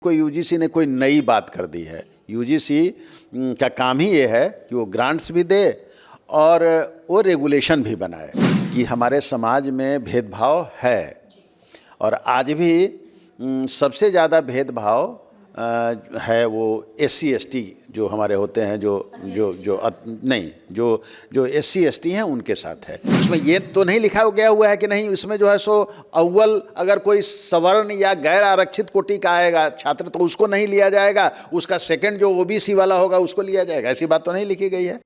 कोई यूजीसी ने कोई नई बात कर दी है। यूजीसी का काम ही ये है कि वो ग्रांट्स भी दे और वो रेगुलेशन भी बनाए कि हमारे समाज में भेदभाव है और आज भी सबसे ज़्यादा भेदभाव है वो एससी एसटी जो हमारे होते हैं जो एससी एसटी हैं उनके साथ है। उसमें ये तो नहीं लिखा गया हुआ है कि नहीं इसमें जो है सो अव्वल अगर कोई सवर्ण या गैर आरक्षित कोटि का आएगा छात्र तो उसको नहीं लिया जाएगा, उसका सेकंड जो ओबीसी वाला होगा उसको लिया जाएगा, ऐसी बात तो नहीं लिखी गई है।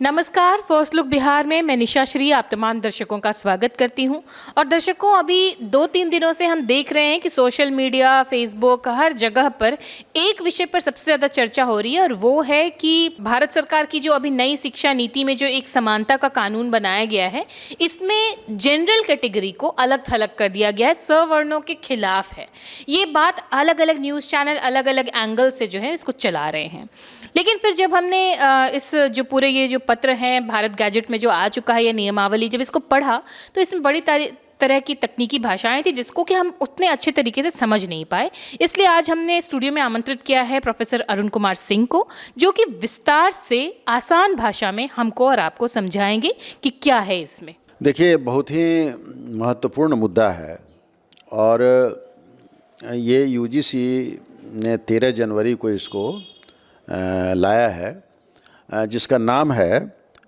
नमस्कार, फर्स्ट लुक बिहार में मैं निशा श्री आप तमाम दर्शकों का स्वागत करती हूं। और दर्शकों, अभी 2-3 दिनों से हम देख रहे हैं कि सोशल मीडिया, फेसबुक, हर जगह पर एक विषय पर सबसे ज़्यादा चर्चा हो रही है और वो है कि भारत सरकार की जो अभी नई शिक्षा नीति में जो एक समानता का कानून बनाया गया है, इसमें जनरल कैटेगरी को अलग थलग कर दिया गया है, सवर्णों के खिलाफ है। ये बात अलग अलग न्यूज़ चैनल अलग अलग एंगल से जो है इसको चला रहे हैं। लेकिन फिर जब हमने इस जो पूरे ये जो पत्र हैं भारत गैजेट में जो आ चुका है या नियमावली, जब इसको पढ़ा तो इसमें बड़ी तरह की तकनीकी भाषाएं थी जिसको कि हम उतने अच्छे तरीके से समझ नहीं पाए। इसलिए आज हमने स्टूडियो में आमंत्रित किया है प्रोफेसर अरुण कुमार सिंह को, जो कि विस्तार से आसान भाषा में हमको और आपको समझाएंगे कि क्या है इसमें। देखिए, बहुत ही महत्वपूर्ण मुद्दा है और ये यूजीसी ने 13 जनवरी को इसको लाया है, जिसका नाम है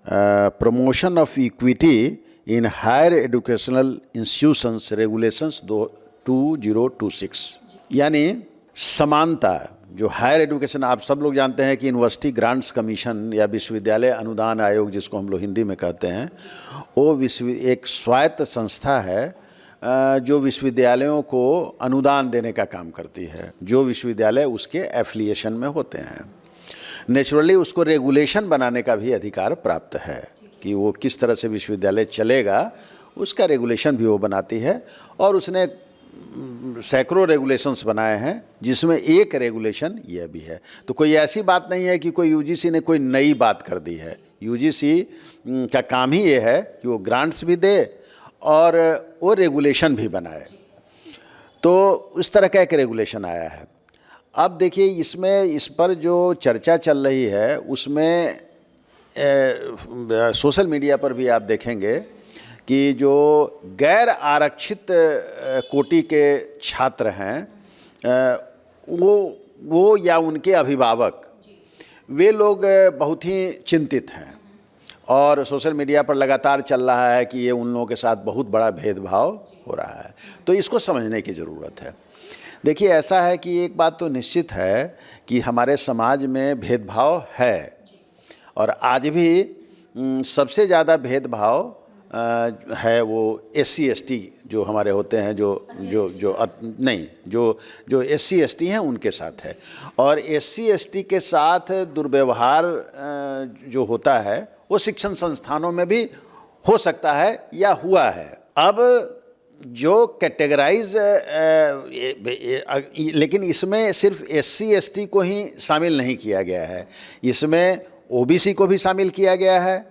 promotion of equity in higher educational institutions regulations 2026। यानी समानता, जो हायर एजुकेशन, आप सब लोग जानते हैं कि यूनिवर्सिटी ग्रांट्स कमीशन या विश्वविद्यालय अनुदान आयोग जिसको हम लोग हिंदी में कहते हैं, वो एक स्वायत्त संस्था है जो विश्वविद्यालयों को अनुदान देने का काम करती है, जो विश्वविद्यालय उसके एफिलिएशन में होते हैं। नेचुरली उसको रेगुलेशन बनाने का भी अधिकार प्राप्त है कि वो किस तरह से विश्वविद्यालय चलेगा, उसका रेगुलेशन भी वो बनाती है और उसने सैकड़ों रेगुलेशंस बनाए हैं, जिसमें एक रेगुलेशन यह भी है। तो कोई ऐसी बात नहीं है कि कोई यूजीसी ने कोई नई बात कर दी है। यूजीसी का काम ही ये है कि वो ग्रांट्स भी दे और वो रेगुलेशन भी बनाए। तो इस तरह का एक रेगुलेशन आया है। अब देखिए, इसमें इस पर जो चर्चा चल रही है उसमें सोशल मीडिया पर भी आप देखेंगे कि जो गैर आरक्षित कोटि के छात्र हैं वो या उनके अभिभावक, वे लोग बहुत ही चिंतित हैं और सोशल मीडिया पर लगातार चल रहा है कि ये उन लोगों के साथ बहुत बड़ा भेदभाव हो रहा है। तो इसको समझने की ज़रूरत है। देखिए, ऐसा है कि एक बात तो निश्चित है कि हमारे समाज में भेदभाव है और आज भी सबसे ज़्यादा भेदभाव है वो एससी एसटी जो हमारे होते हैं जो एससी एसटी हैं उनके साथ है। और एससी एसटी के साथ दुर्व्यवहार जो होता है वो शिक्षण संस्थानों में भी हो सकता है या हुआ है। अब जो कैटेगराइज लेकिन इसमें सिर्फ एससी एसटी को ही शामिल नहीं किया गया है, इसमें ओबीसी को भी शामिल किया गया है,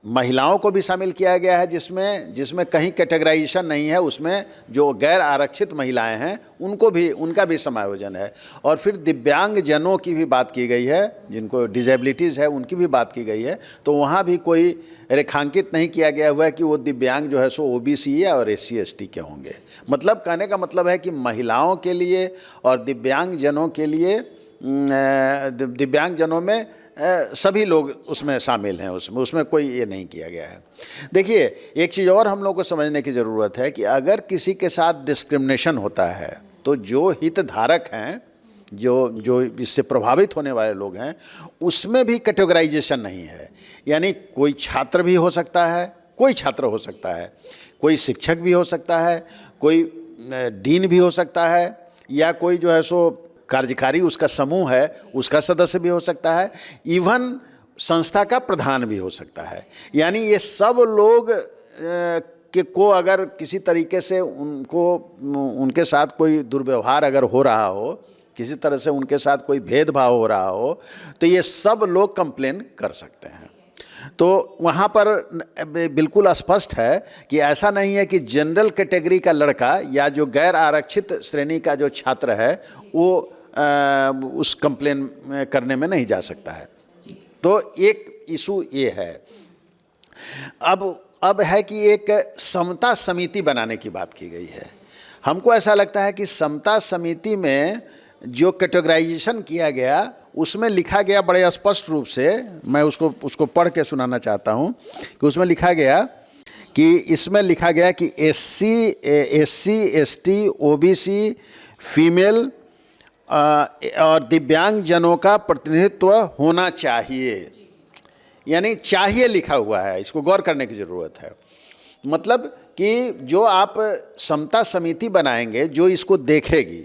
महिलाओं को भी शामिल किया गया है, जिसमें कहीं कैटेगराइजेशन नहीं है, उसमें जो गैर आरक्षित महिलाएं हैं उनका भी समायोजन है। और फिर दिव्यांग जनों की भी बात की गई है, जिनको डिजेबिलिटीज़ है उनकी भी बात की गई है। तो वहाँ भी कोई रेखांकित नहीं किया गया हुआ है कि वो दिव्यांग जो है सो ओबीसी है और एससी एसटी के होंगे। मतलब कहने का मतलब है कि महिलाओं के लिए और दिव्यांग जनों के लिए, दिव्यांग जनों में सभी लोग उसमें शामिल हैं, उसमें कोई ये नहीं किया गया है। देखिए, एक चीज़ और हम लोग को समझने की ज़रूरत है कि अगर किसी के साथ डिस्क्रिमिनेशन होता है तो जो हितधारक हैं, जो इससे प्रभावित होने वाले लोग हैं, उसमें भी कैटेगराइजेशन नहीं है। यानी कोई छात्र भी हो सकता है, कोई छात्र हो सकता है, कोई शिक्षक भी हो सकता है, कोई डीन भी हो सकता है, या कोई जो है सो कार्यकारी उसका समूह है उसका सदस्य भी हो सकता है। इवन संस्था का प्रधान भी हो सकता है। यानी ये सब लोग को अगर किसी तरीके से उनके साथ कोई दुर्व्यवहार अगर हो रहा हो, किसी तरह से उनके साथ कोई भेदभाव हो रहा हो, तो ये सब लोग कंप्लेन कर सकते हैं। तो वहाँ पर बिल्कुल स्पष्ट है कि ऐसा नहीं है कि जनरल कैटेगरी का लड़का या जो गैर आरक्षित श्रेणी का जो छात्र है वो उस कंप्लेन करने में नहीं जा सकता है। तो एक इशू ये है। अब है कि एक समता समिति बनाने की बात की गई है। हमको ऐसा लगता है कि समता समिति में जो कैटेगराइजेशन किया गया उसमें लिखा गया बड़े स्पष्ट रूप से, मैं उसको पढ़ के सुनाना चाहता हूँ कि उसमें लिखा गया कि इसमें लिखा गया कि एससी, एसटी, ओबीसी, फीमेल और दिव्यांग जनों का प्रतिनिधित्व होना चाहिए। यानी चाहिए लिखा हुआ है, इसको गौर करने की ज़रूरत है। मतलब कि जो आप समता समिति बनाएंगे जो इसको देखेगी,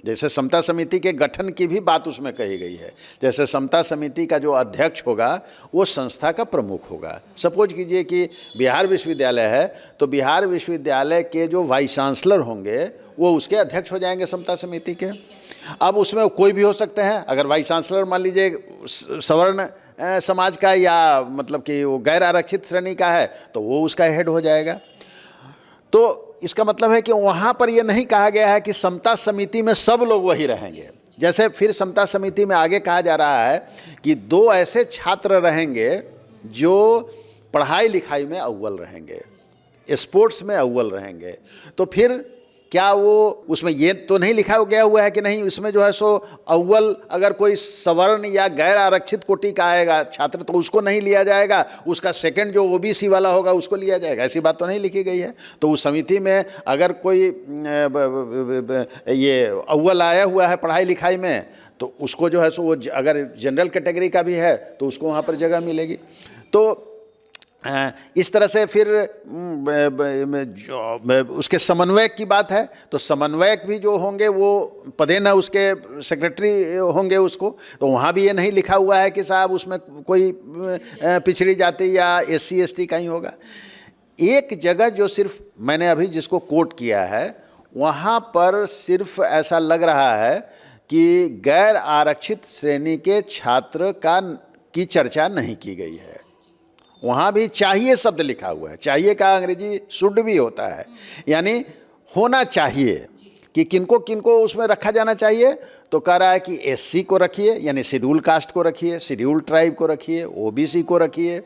जैसे समता समिति के गठन की भी बात उसमें कही गई है। जैसे समता समिति का जो अध्यक्ष होगा वो संस्था का प्रमुख होगा। सपोज कीजिए कि बिहार विश्वविद्यालय है तो बिहार विश्वविद्यालय के जो वाइस चांसलर होंगे वो उसके अध्यक्ष हो जाएंगे समता समिति के। अब उसमें कोई भी हो सकते हैं। अगर वाइस चांसलर मान लीजिए सवर्ण समाज का या मतलब कि वो गैर आरक्षित श्रेणी का है तो वो उसका हेड हो जाएगा। तो इसका मतलब है कि वहाँ पर ये नहीं कहा गया है कि समता समिति में सब लोग वही रहेंगे। जैसे फिर समता समिति में आगे कहा जा रहा है कि 2 ऐसे छात्र रहेंगे जो पढ़ाई लिखाई में अव्वल रहेंगे, स्पोर्ट्स में अव्वल रहेंगे। तो फिर क्या वो उसमें ये तो नहीं लिखा गया हुआ है कि नहीं इसमें जो है सो अव्वल अगर कोई सवर्ण या गैर आरक्षित कोटि का आएगा छात्र तो उसको नहीं लिया जाएगा, उसका सेकंड जो ओबीसी वाला होगा उसको लिया जाएगा, ऐसी बात तो नहीं लिखी गई है। तो उस समिति में अगर कोई ये अव्वल आया हुआ है पढ़ाई लिखाई में तो उसको जो है सो वो अगर जनरल कैटेगरी का भी है तो उसको वहाँ पर जगह मिलेगी। तो इस तरह से फिर उसके समन्वयक की बात है तो समन्वयक भी जो होंगे वो पदे न उसके सेक्रेटरी होंगे उसको। तो वहाँ भी ये नहीं लिखा हुआ है कि साहब उसमें कोई पिछड़ी जाति या एससी एसटी का ही होगा। एक जगह जो सिर्फ मैंने अभी जिसको कोट किया है वहाँ पर सिर्फ ऐसा लग रहा है कि गैर आरक्षित श्रेणी के छात्र की चर्चा नहीं की गई है। वहाँ भी चाहिए शब्द लिखा हुआ है। चाहिए का अंग्रेजी शुड भी होता है, यानी होना चाहिए कि किनको किनको उसमें रखा जाना चाहिए। तो कह रहा है कि एससी को रखिए यानी शेड्यूल कास्ट को रखिए, शेड्यूल ट्राइब को रखिए, ओबीसी को रखिए,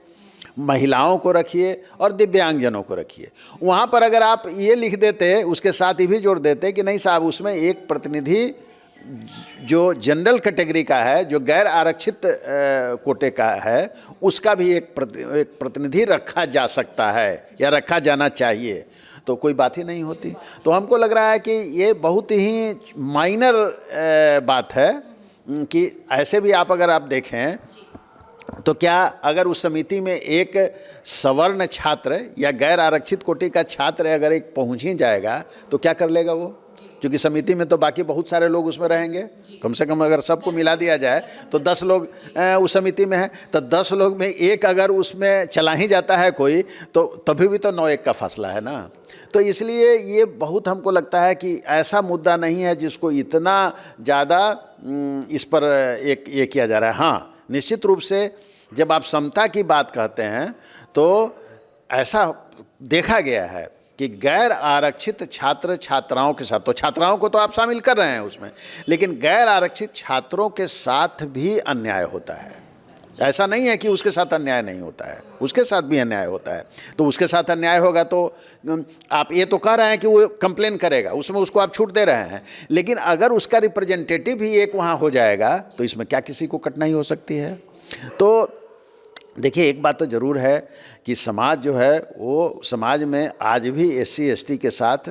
महिलाओं को रखिए और दिव्यांगजनों को रखिए। वहाँ पर अगर आप ये लिख देते उसके साथ ही भी जोड़ देते कि नहीं साहब उसमें एक प्रतिनिधि जो जनरल कैटेगरी का है, जो गैर आरक्षित कोटे का है, उसका भी एक प्रतिनिधि रखा जा सकता है या रखा जाना चाहिए, तो कोई बात ही नहीं होती। तो हमको लग रहा है कि ये बहुत ही माइनर बात है कि ऐसे भी अगर आप देखें तो क्या अगर उस समिति में एक सवर्ण छात्र या गैर आरक्षित कोटि का छात्र अगर एक पहुंच ही जाएगा तो क्या कर लेगा वो? क्योंकि समिति में तो बाकी बहुत सारे लोग उसमें रहेंगे। कम से कम अगर सबको मिला दिया जाए तो 10 लोग उस समिति में हैं, तो 10 लोग में एक अगर उसमें चला ही जाता है कोई तो तभी भी तो 9-1 का फासला है ना। तो इसलिए ये बहुत हमको लगता है कि ऐसा मुद्दा नहीं है जिसको इतना ज़्यादा इस पर ये किया जा रहा है। हाँ, निश्चित रूप से जब आप समता की बात कहते हैं तो ऐसा देखा गया है कि गैर आरक्षित छात्र छात्राओं के साथ, तो छात्राओं को तो आप शामिल कर रहे हैं उसमें, लेकिन गैर आरक्षित छात्रों के साथ भी अन्याय होता है। ऐसा नहीं है कि उसके साथ अन्याय नहीं होता है, उसके साथ भी अन्याय होता है। तो उसके साथ अन्याय होगा तो आप ये तो कह रहे हैं कि वो कंप्लेन करेगा, उसमें उसको आप छूट दे रहे हैं, लेकिन अगर उसका रिप्रेजेंटेटिव भी एक वहाँ हो जाएगा तो इसमें क्या किसी को कठिनाई हो सकती है? तो देखिए, एक बात तो ज़रूर है कि समाज जो है वो समाज में आज भी एससी एसटी के साथ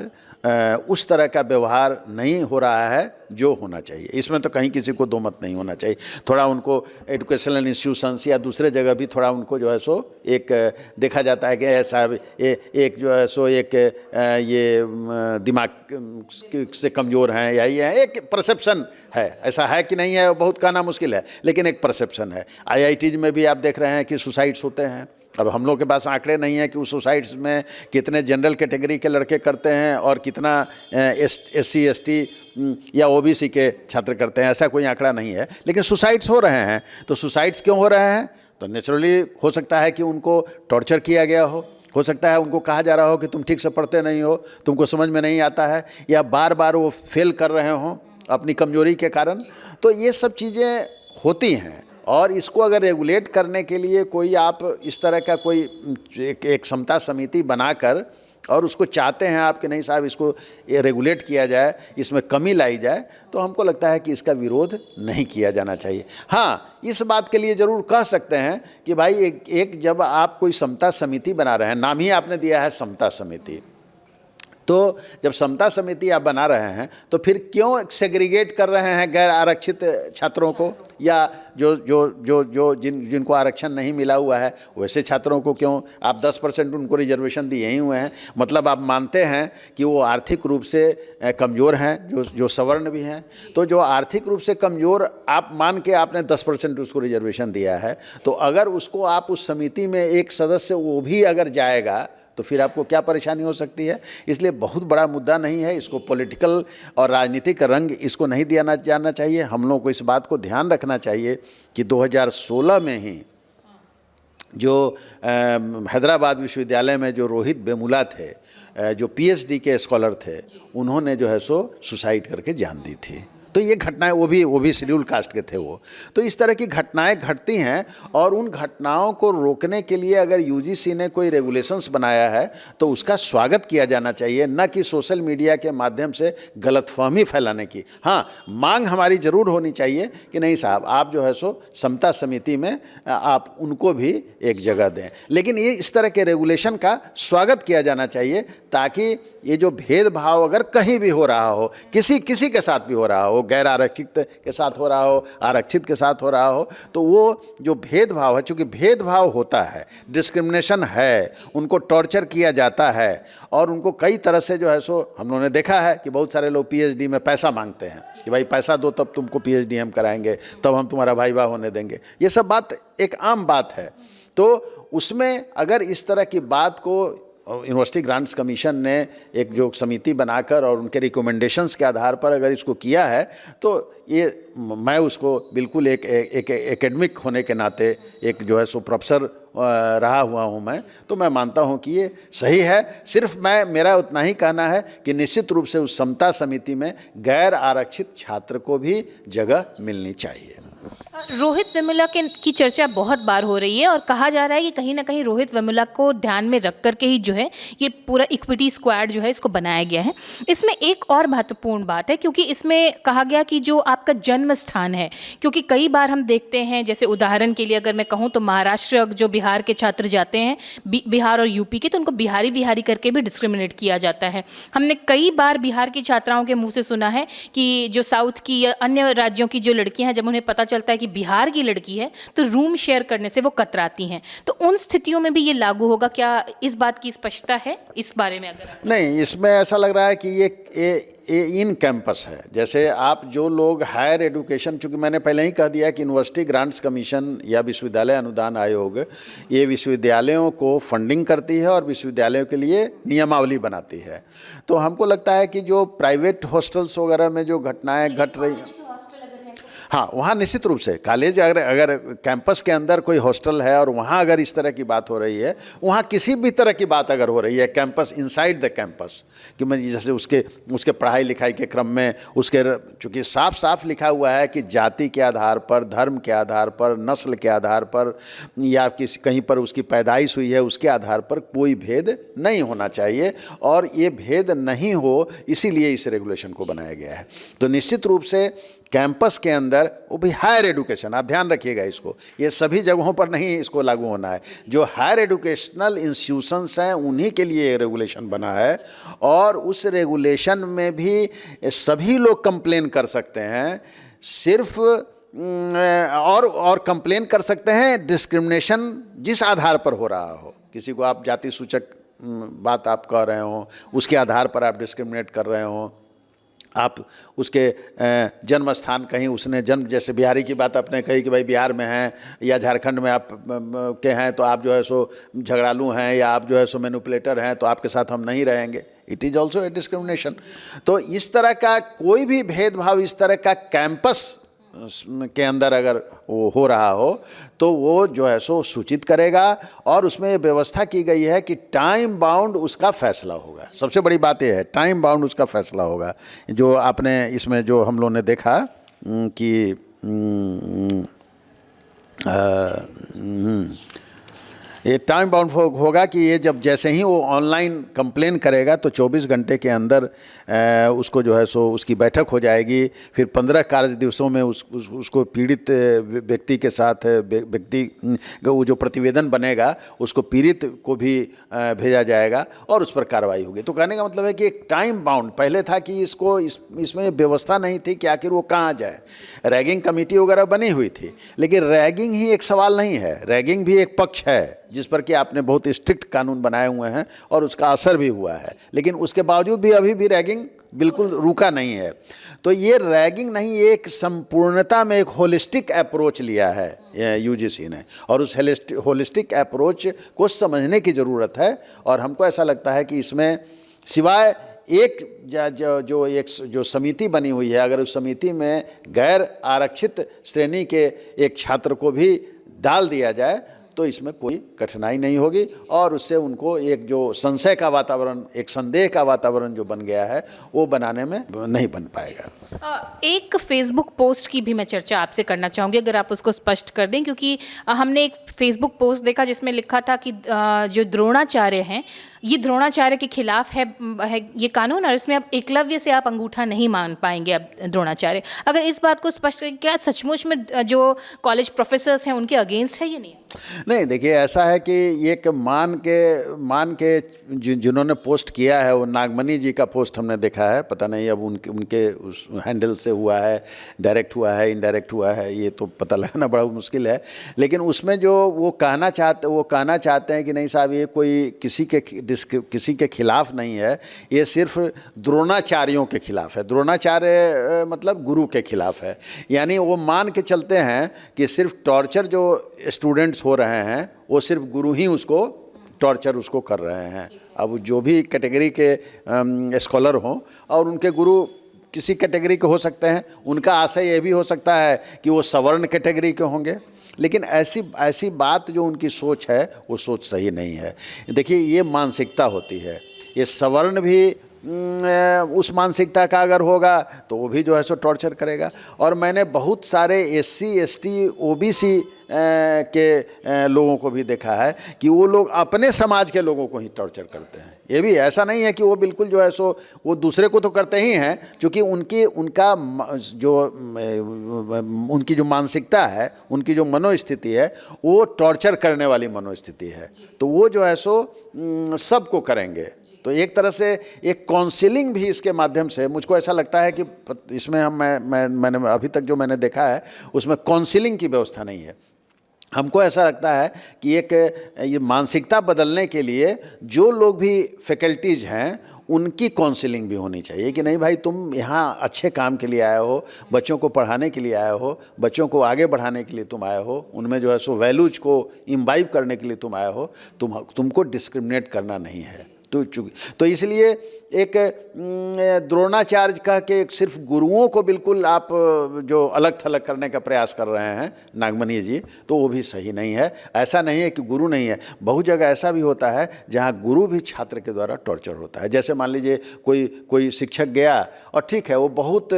उस तरह का व्यवहार नहीं हो रहा है जो होना चाहिए। इसमें तो कहीं किसी को दो मत नहीं होना चाहिए। थोड़ा उनको एजुकेशनल इंस्टीट्यूशंस या दूसरे जगह भी थोड़ा उनको जो है सो एक देखा जाता है कि ऐसा एक जो है सो एक ये दिमाग से कमज़ोर हैं या ये एक परसेप्शन है। ऐसा है कि नहीं है बहुत कहना मुश्किल है, लेकिन एक परसेप्शन है। IITs में भी आप देख रहे हैं कि सुसाइड्स होते हैं। अब हम लोग के पास आंकड़े नहीं है कि उस सुसाइड्स में कितने जनरल कैटेगरी के लड़के करते हैं और कितना SC ST या OBC के छात्र करते हैं, ऐसा कोई आंकड़ा नहीं है। लेकिन सुसाइड्स हो रहे हैं। तो सुसाइड्स क्यों हो रहे हैं? तो नेचुरली हो सकता है कि उनको टॉर्चर किया गया हो सकता है उनको कहा जा रहा हो कि तुम ठीक से पढ़ते नहीं हो, तुमको समझ में नहीं आता है, या बार बार वो फेल कर रहे हों अपनी कमजोरी के कारण। तो ये सब चीज़ें होती हैं, और इसको अगर रेगुलेट करने के लिए कोई आप इस तरह का कोई एक समता समिति बनाकर और उसको चाहते हैं आप कि नहीं साहब इसको रेगुलेट किया जाए, इसमें कमी लाई जाए, तो हमको लगता है कि इसका विरोध नहीं किया जाना चाहिए। हाँ, इस बात के लिए ज़रूर कह सकते हैं कि भाई एक जब आप कोई समता समिति बना रहे हैं, नाम ही आपने दिया है समता समिति, तो जब समता समिति आप बना रहे हैं तो फिर क्यों सेग्रीगेट कर रहे हैं गैर आरक्षित छात्रों को, या जिनको आरक्षण नहीं मिला हुआ है वैसे छात्रों को क्यों आप 10% उनको रिजर्वेशन दिए ही हुए हैं? मतलब आप मानते हैं कि वो आर्थिक रूप से कमज़ोर हैं, जो सवर्ण भी हैं। तो जो आर्थिक रूप से कमज़ोर आप मान के आपने 10% उसको रिजर्वेशन दिया है, तो अगर उसको आप उस समिति में एक सदस्य वो भी अगर जाएगा तो फिर आपको क्या परेशानी हो सकती है? इसलिए बहुत बड़ा मुद्दा नहीं है, इसको पॉलिटिकल और राजनीतिक रंग इसको नहीं दिया जाना चाहिए। हम लोगों को इस बात को ध्यान रखना चाहिए कि 2016 में ही जो हैदराबाद विश्वविद्यालय में जो रोहित वेमुला थे, जो PhD के स्कॉलर थे, उन्होंने जो है सो सुसाइड करके जान दी थी। तो ये घटनाएं, वो भी शेड्यूल कास्ट के थे वो। तो इस तरह की घटनाएं घटती हैं, और उन घटनाओं को रोकने के लिए अगर UGC ने कोई रेगुलेशंस बनाया है तो उसका स्वागत किया जाना चाहिए, न कि सोशल मीडिया के माध्यम से गलतफहमी फैलाने की। हाँ, मांग हमारी ज़रूर होनी चाहिए कि नहीं साहब आप जो है सो समता समिति में आप उनको भी एक जगह दें, लेकिन ये इस तरह के रेगुलेशन का स्वागत किया जाना चाहिए, ताकि ये जो भेदभाव अगर कहीं भी हो रहा हो, किसी के साथ भी हो रहा हो, गैर आरक्षित के साथ हो रहा हो, आरक्षित के साथ हो रहा हो, तो वो जो भेदभाव है, चूँकि भेदभाव होता है, डिस्क्रिमिनेशन है, उनको टॉर्चर किया जाता है, और उनको कई तरह से जो है सो हम लोगों ने देखा है कि बहुत सारे लोग PhD में पैसा मांगते हैं कि भाई पैसा दो तब तुमको PhD हम कराएंगे, तब हम तुम्हारा भाईवा होने देंगे। ये सब बात एक आम बात है। तो उसमें अगर इस तरह की बात को यूनिवर्सिटी ग्रांट्स कमीशन ने एक जो समिति बनाकर और उनके रिकमेंडेशंस के आधार पर अगर इसको किया है, तो ये मैं उसको बिल्कुल एक एकेडमिक होने के नाते, एक जो है सो प्रोफेसर रहा हुआ हूँ मैं, तो मैं मानता हूँ कि ये सही है। सिर्फ मेरा उतना ही कहना है कि निश्चित रूप से उस समता समिति में गैर आरक्षित छात्र को भी जगह मिलनी चाहिए। रोहित वेमुला की चर्चा बहुत बार हो रही है, और कहा जा रहा है कि कहीं ना कहीं रोहित वेमुला को ध्यान में रख करके ही जो है ये पूरा इक्विटी स्क्वाड जो है इसको बनाया गया है। इसमें एक और महत्वपूर्ण बात है, क्योंकि इसमें कहा गया कि जो आपका जन्म स्थान है, क्योंकि कई बार हम देखते हैं, जैसे उदाहरण के लिए अगर मैं कहूँ तो महाराष्ट्र जो बिहार के छात्र जाते हैं, बिहार और UP के, तो उनको बिहारी करके भी डिस्क्रिमिनेट किया जाता है। हमने कई बार बिहार की छात्राओं के मुँह से सुना है कि जो साउथ की या अन्य राज्यों की जो लड़कियाँ हैं, जब उन्हें पता चलता है कि बिहार की लड़की है तो रूम शेयर करने से वो कतराती हैं। तो उन स्थितियों में भी ये लागू होगा क्या? इस बात की स्पष्टता है इस बारे में? अगर नहीं, इसमें ऐसा लग रहा है कि ये इन कैंपस है। जैसे आप जो लोग हायर एजुकेशन, चूँकि मैंने पहले ही कह दिया कि यूनिवर्सिटी ग्रांट्स कमीशन या विश्वविद्यालय अनुदान आयोग ये विश्वविद्यालयों को फंडिंग करती है और विश्वविद्यालयों के लिए नियमावली बनाती है। तो हमको लगता है कि जो प्राइवेट हॉस्टल्स वगैरह में जो घटनाएं घट रही, हाँ, वहाँ निश्चित रूप से कॉलेज अगर कैंपस के अंदर कोई हॉस्टल है और वहाँ अगर इस तरह की बात हो रही है, वहाँ किसी भी तरह की बात अगर हो रही है कैंपस, इनसाइड द कैंपस, कि मैं जैसे उसके पढ़ाई लिखाई के क्रम में उसके, चूँकि साफ साफ लिखा हुआ है कि जाति के आधार पर, धर्म के आधार पर, नस्ल के आधार पर, या कहीं पर उसकी पैदाइश हुई है उसके आधार पर कोई भेद नहीं होना चाहिए, और ये भेद नहीं हो इसीलिए इस रेगुलेशन को बनाया गया है। तो निश्चित रूप से कैंपस के अंदर, वो भी हायर एजुकेशन, आप ध्यान रखिएगा इसको, ये सभी जगहों पर नहीं इसको लागू होना है। जो हायर एजुकेशनल इंस्टीट्यूशंस हैं उन्हीं के लिए रेगुलेशन बना है, और उस रेगुलेशन में भी सभी लोग कंप्लेन कर सकते हैं, सिर्फ और कंप्लेन कर सकते हैं डिस्क्रिमिनेशन जिस आधार पर हो रहा हो। किसी को आप जाति सूचक बात आप कह रहे हो, उसके आधार पर आप डिस्क्रिमिनेट कर रहे हो, आप उसके जन्म स्थान कहीं उसने जन्म, जैसे बिहारी की बात आपने कही कि भाई बिहार में हैं या झारखंड में आप के हैं तो आप जो है सो झगड़ालू हैं या आप जो है सो मैनिपुलेटर हैं तो आपके साथ हम नहीं रहेंगे। It is also a discrimination. तो इस तरह का कोई भी भेदभाव इस तरह का कैंपस के अंदर अगर वो हो रहा हो तो वो जो है सो सूचित करेगा, और उसमें व्यवस्था की गई है कि टाइम बाउंड उसका फैसला होगा। सबसे बड़ी बात ये है, टाइम बाउंड उसका फैसला होगा। जो आपने इसमें जो हम लोगों ने देखा कि ये टाइम बाउंड होगा कि ये जब जैसे ही वो ऑनलाइन कंप्लेन करेगा तो 24 घंटे के अंदर उसको जो है सो उसकी बैठक हो जाएगी। फिर 15 कार्य दिवसों में उसको पीड़ित व्यक्ति के साथ व्यक्ति वो जो प्रतिवेदन बनेगा उसको पीड़ित को भी भेजा जाएगा और उस पर कार्रवाई होगी। तो कहने का मतलब है कि एक टाइम बाउंड, पहले था कि इसमें व्यवस्था नहीं थी कि आखिर वो कहाँ जाए। रैगिंग कमेटी वगैरह बनी हुई थी, लेकिन रैगिंग ही एक सवाल नहीं है, रैगिंग भी एक पक्ष है जिस पर कि आपने बहुत स्ट्रिक्ट कानून बनाए हुए हैं और उसका असर भी हुआ है, लेकिन उसके बावजूद भी अभी भी रैगिंग बिल्कुल रुका नहीं है। तो ये रैगिंग नहीं, एक संपूर्णता में एक होलिस्टिक अप्रोच लिया है यूजीसी ने, और उस होलिस्टिक अप्रोच को समझने की ज़रूरत है। और हमको ऐसा लगता है कि इसमें सिवाय जो समिति बनी हुई है, अगर उस समिति में गैर आरक्षित श्रेणी के एक छात्र को भी डाल दिया जाए तो इसमें कोई कठिनाई नहीं होगी, और उससे उनको एक जो संशय का वातावरण, एक संदेह का वातावरण जो बन गया है वो बनाने में नहीं बन पाएगा। एक फेसबुक पोस्ट की भी मैं चर्चा आपसे करना चाहूँगी, अगर आप उसको स्पष्ट कर दें, क्योंकि हमने एक फेसबुक पोस्ट देखा जिसमें लिखा था कि जो द्रोणाचार्य हैं ये द्रोणाचार्य के खिलाफ है ये कानून, और इसमें अब एकलव्य से आप अंगूठा नहीं मान पाएंगे अब द्रोणाचार्य। अगर इस बात को स्पष्ट करें, क्या सचमुच में जो कॉलेज प्रोफेसर्स हैं उनके अगेंस्ट है ये? नहीं, देखिए ऐसा है कि एक मान के जिन्होंने पोस्ट किया है, वो नागमणि जी का पोस्ट हमने देखा है, पता नहीं अब उनके उस हैंडल से हुआ है, डायरेक्ट हुआ है, इनडायरेक्ट हुआ है, ये तो पता लगाना बड़ा मुश्किल है। लेकिन उसमें जो वो कहना चाहते हैं कि नहीं साहब, ये कोई किसी के खिलाफ नहीं है, ये सिर्फ द्रोणाचार्यों के खिलाफ है। द्रोणाचार्य मतलब गुरु के खिलाफ है। यानी वो मान के चलते हैं कि सिर्फ टॉर्चर जो स्टूडेंट्स हो रहे हैं वो सिर्फ गुरु ही उसको टॉर्चर उसको कर रहे हैं। अब जो भी कैटेगरी के स्कॉलर हों और उनके गुरु किसी कैटेगरी के हो सकते हैं, उनका आशय ये भी हो सकता है कि वो सवर्ण कैटेगरी के होंगे, लेकिन ऐसी बात जो उनकी सोच है वो सोच सही नहीं है। देखिए ये मानसिकता होती है, ये सवर्ण भी उस मानसिकता का अगर होगा तो वो भी जो है सो टॉर्चर करेगा। और मैंने बहुत सारे SC ST OBC के लोगों को भी देखा है कि वो लोग अपने समाज के लोगों को ही टॉर्चर करते हैं। ये भी ऐसा नहीं है कि वो बिल्कुल जो है सो वो दूसरे को तो करते ही हैं, क्योंकि उनकी जो मानसिकता है, उनकी जो मनोस्थिति है वो टॉर्चर करने वाली मनोस्थिति है, तो वो जो है सो सबको करेंगे। तो एक तरह से एक काउंसलिंग भी इसके माध्यम से, मुझको ऐसा लगता है कि इसमें मैंने अभी तक जो मैंने देखा है उसमें काउंसलिंग की व्यवस्था नहीं है। हमको ऐसा लगता है कि ये मानसिकता बदलने के लिए जो लोग भी फैकल्टीज़ हैं उनकी काउंसलिंग भी होनी चाहिए कि नहीं भाई, तुम यहाँ अच्छे काम के लिए आए हो, बच्चों को पढ़ाने के लिए आए हो, बच्चों को आगे बढ़ाने के लिए तुम आए हो, उनमें जो है सो वैल्यूज को इम्बाइब करने के लिए तुम आए हो, तुमको डिस्क्रिमिनेट करना नहीं है। तो इसलिए एक द्रोणाचार्य कह के एक सिर्फ गुरुओं को बिल्कुल आप जो अलग थलग करने का प्रयास कर रहे हैं नागमणि जी, तो वो भी सही नहीं है। ऐसा नहीं है कि गुरु नहीं है, बहुत जगह ऐसा भी होता है जहाँ गुरु भी छात्र के द्वारा टॉर्चर होता है। जैसे मान लीजिए कोई शिक्षक गया और ठीक है वो बहुत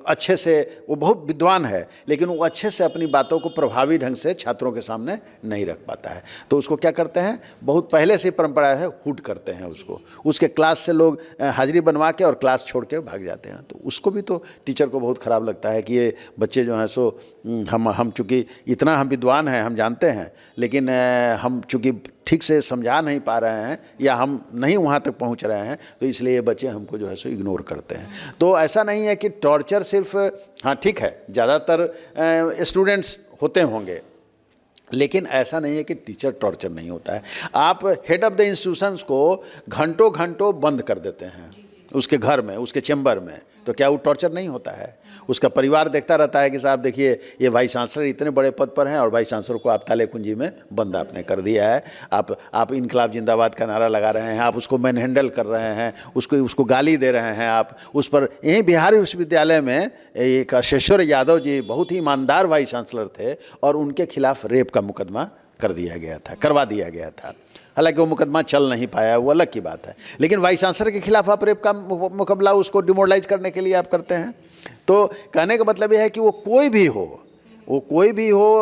अच्छे से, वो बहुत विद्वान है, लेकिन वो अच्छे से अपनी बातों को प्रभावी ढंग से छात्रों के सामने नहीं रख पाता है, तो उसको क्या करते हैं, बहुत पहले से परंपरा है, हुट करते हैं उसको, उसके क्लास से लोग हाजिरी बनवा के और क्लास छोड़ के भाग जाते हैं। तो उसको भी तो टीचर को बहुत ख़राब लगता है कि ये बच्चे जो हैं सो हम चूँकि इतना हम विद्वान हैं, हम जानते हैं, लेकिन हम चूँकि ठीक से समझा नहीं पा रहे हैं या हम नहीं वहाँ तक पहुँच रहे हैं, तो इसलिए ये बच्चे हमको जो है सो इग्नोर करते हैं। तो ऐसा नहीं है कि टॉर्चर सिर्फ, हाँ ठीक है, ज़्यादातर स्टूडेंट्स होते होंगे, लेकिन ऐसा नहीं है कि टीचर टॉर्चर नहीं होता है। आप हेड ऑफ़ द इंस्टीट्यूशंस को घंटों घंटों बंद कर देते हैं उसके घर में, उसके चैम्बर में, तो क्या वो टॉर्चर नहीं होता है? उसका परिवार देखता रहता है कि साहब देखिए ये वाइस चांसलर इतने बड़े पद पर हैं और वाइस चांसलर को आप ताले कुंजी में बंद आपने कर दिया है, आप इनकलाब जिंदाबाद का नारा लगा रहे हैं, आप उसको मैन हैंडल कर रहे हैं, उसको गाली दे रहे हैं आप उस पर। यहीं बिहार विश्वविद्यालय में एक अशेश्वर यादव जी बहुत ही ईमानदार वाइस चांसलर थे और उनके खिलाफ रेप का मुकदमा करवा दिया गया था। हालांकि वो मुकदमा चल नहीं पाया, वो अलग की बात है, लेकिन वाइस चांसलर के खिलाफ आप रेप का मुकदमा उसको डिमोरलाइज करने के लिए आप करते हैं। तो कहने का मतलब यह है कि वो कोई भी हो,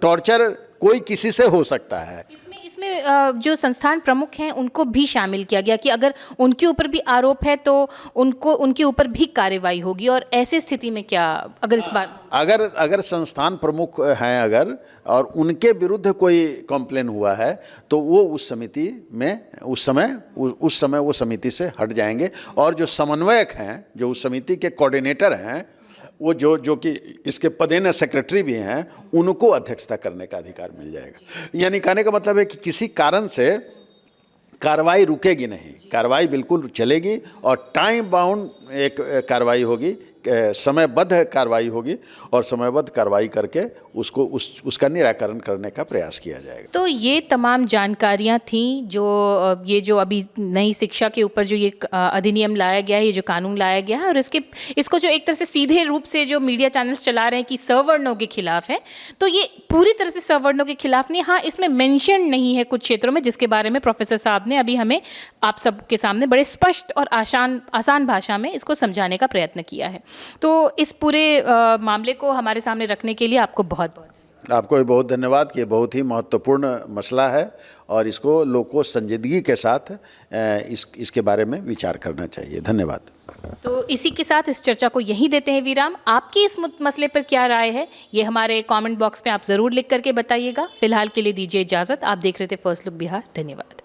टॉर्चर कोई किसी से हो सकता है। इसमें जो संस्थान प्रमुख हैं उनको भी शामिल किया गया कि अगर उनके ऊपर भी आरोप है तो उनके ऊपर भी कार्रवाई होगी। और ऐसी स्थिति में क्या, अगर इस बार अगर संस्थान प्रमुख हैं अगर और उनके विरुद्ध कोई कंप्लेन हुआ है तो वो उस समिति में उस समय वो समिति से हट जाएंगे, और जो समन्वयक हैं, जो उस समिति के कोऑर्डिनेटर हैं, वो जो कि इसके पदेन सेक्रेटरी भी हैं, उनको अध्यक्षता करने का अधिकार मिल जाएगा। यानी कहने का मतलब है कि किसी कारण से कार्रवाई रुकेगी नहीं, कार्रवाई बिल्कुल चलेगी और टाइम बाउंड एक कार्रवाई होगी, समयबद्ध कार्रवाई होगी और समयबद्ध कार्रवाई करके उसका निराकरण करने का प्रयास किया जाएगा। तो ये तमाम जानकारियां थीं जो अभी नई शिक्षा के ऊपर जो ये अधिनियम लाया गया है, ये जो कानून लाया गया है, और इसको जो एक तरह से सीधे रूप से जो मीडिया चैनल्स चला रहे हैं कि सवर्णों के खिलाफ है, तो ये पूरी तरह से सवर्णों के खिलाफ नहीं। हाँ, इसमें मेंशन नहीं है कुछ क्षेत्रों में, जिसके बारे में प्रोफेसर साहब ने अभी हमें आप सबके सामने बड़े स्पष्ट और आसान भाषा में इसको समझाने का प्रयत्न किया है। तो इस पूरे मामले को हमारे सामने रखने के लिए आपको आपको भी बहुत धन्यवाद कि ये बहुत ही महत्वपूर्ण मसला है और इसको लोगों को संजीदगी के साथ इसके बारे में विचार करना चाहिए। धन्यवाद। तो इसी के साथ इस चर्चा को यहीं देते हैं विराम। आपकी इस मसले पर क्या राय है, ये हमारे कमेंट बॉक्स में आप ज़रूर लिख करके बताइएगा। फिलहाल के लिए दीजिए इजाज़त। आप देख रहे थे फर्स्ट लुक बिहार। धन्यवाद।